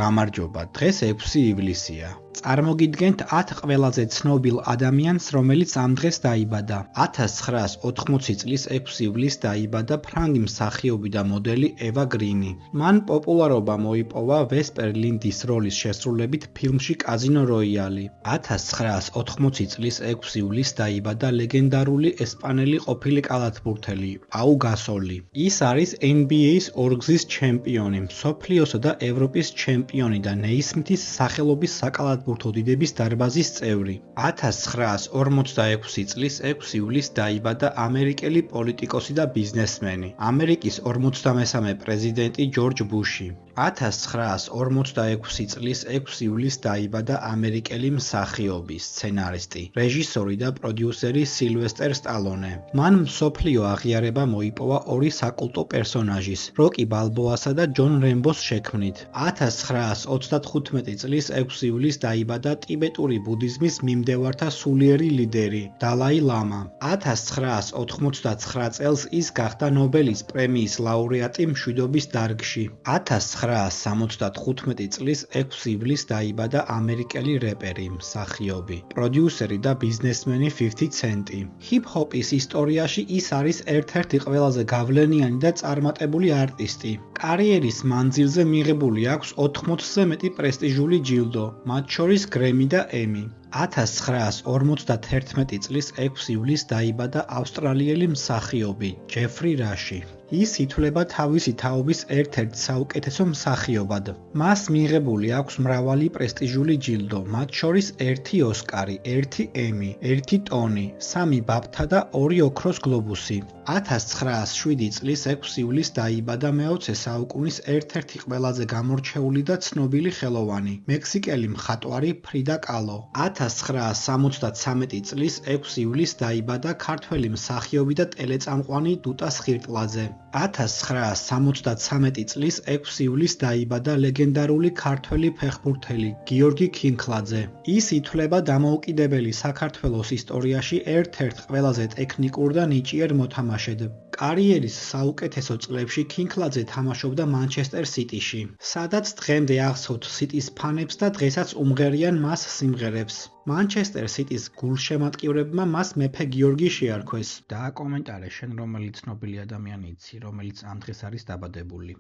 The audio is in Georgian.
გამარჯობა, დღეს 6 ივლისია. წარმოგიდგენთ 10 ყველაზე ცნობილ ადამიანს, რომელიც ამ დღეს დაიბადა. 1980 წლის 6 ივლისს დაიბადა ფრანგი მსახიობი და მოდელი ევა გრინი. მან პოპულარობა მოიპოვა ვესპერ ლინდის როლის შესრულებით ფილმში კაზინო როიალი. 1980 წლის 6 ივლისს დაიბადა ლეგენდარული ესპანელი ყოფილი კალათბურთელი პაუ გასოლი. ის არის NBA-ის ორგზის ჩემპიონი, მსოფლიოსა და ევროპის ჩემპიონი და ნეისმითის სახელობის საკალათბურთო დიდების დარბაზის წევრი. 1946 წლის 6 ივლისს დაიბადა ამერიკელი პოლიტიკოსი და ბიზნესმენი, ამერიკის 43-მე პრეზიდენტი ჯორჯ ბუში. 1946 წლის 6 ივლისს დაიბადა ამერიკელი მსახიობი, სცენარისტი, რეჟისორი და პროდიუსერი სილვესტერ სტალონე. მან მსოფლიო აღიარება მოიპოვა ორი საკულტო პერსონაჟის, როკი ბალბოასა და ჯონ რემბოს შექმნით. 1935 წლის 6 ივლისს დაიბადა ტიბეტური ბუდიზმის მიმდევართა სულიერი ლიდერი, დალაი ლამა. 1989 წელს ის გახდა ნობელის პრემიის ლაურეატი მშვიდობის დარგში. 1975 წლის 6 ივლისს დაიბადა ამერიკელი რეპერი, მსახიობი, პროდიუსერი და ბიზნესმენი 50 ცენტი. ჰიპ-ჰოპის ისტორიაში ის არის ერთ-ერთი ყველაზე გავლენიანი და წარმატებული არტისტი. კარიერის მანძილზე მიღებული აქვს 80-ზე მეტი პრესტიჟული ჯილდო, მათ შორის გრემი და ემი. 1951 წლის 6 ივლისს დაიბადა ავსტრალიელი მსახიობი, ჯეფრი რაში. ის ითვლება თავისი თაობის ერთ-ერთ საუკეთესო მსახიობად. მას მიღებული აქვს მრავალი პრესტიჟული ჯილდო, მათ შორის 1 ოსკარი, 1 ემი, 1 ტონი, 3 ბაფთა და 2 ოქროს გლობუსი. 1907 წლის 6 ივლისს დაიბადა მე-20 საუკუნის ერთ-ერთი ყველაზე გამორჩეული და ცნობილი ხელოვანი, მექსიკელი მხატვარი ფრიდა კალო. 1973 წლის 6 ივლისს დაიბადა ქართველი მსახიობი და ტელეწამყვანი დუტა სხირტლაძე. 1973 წლის 6 ივლისს დაიბადა ლეგენდარული ქართველი ფეხბურთელი გიორგი ქინქლაძე. ის ითვლება დამოუკიდებელი საქართველოს ისტორიაში ერთ-ერთ ყველაზე ტექნიკურ და ნიჭიერ მოთამაშედ. კარიერის საუკეთესო წლებში ქინქლაძე თამაშობდა მანჩესტერ სიტიში, სადაც დღემდე ახსოვთ სიტის ფანებს და დღესაც უმღერიან მას სიმღერებს. მანჩესტერ სიტის გულშემატკივრებმა მას მეფე გიორგი შეარქვეს. დააკომენტარე შენ რომელი ცნობილი ადამიანი იცი, რომელიც ამ დღეს არის დაბადებული.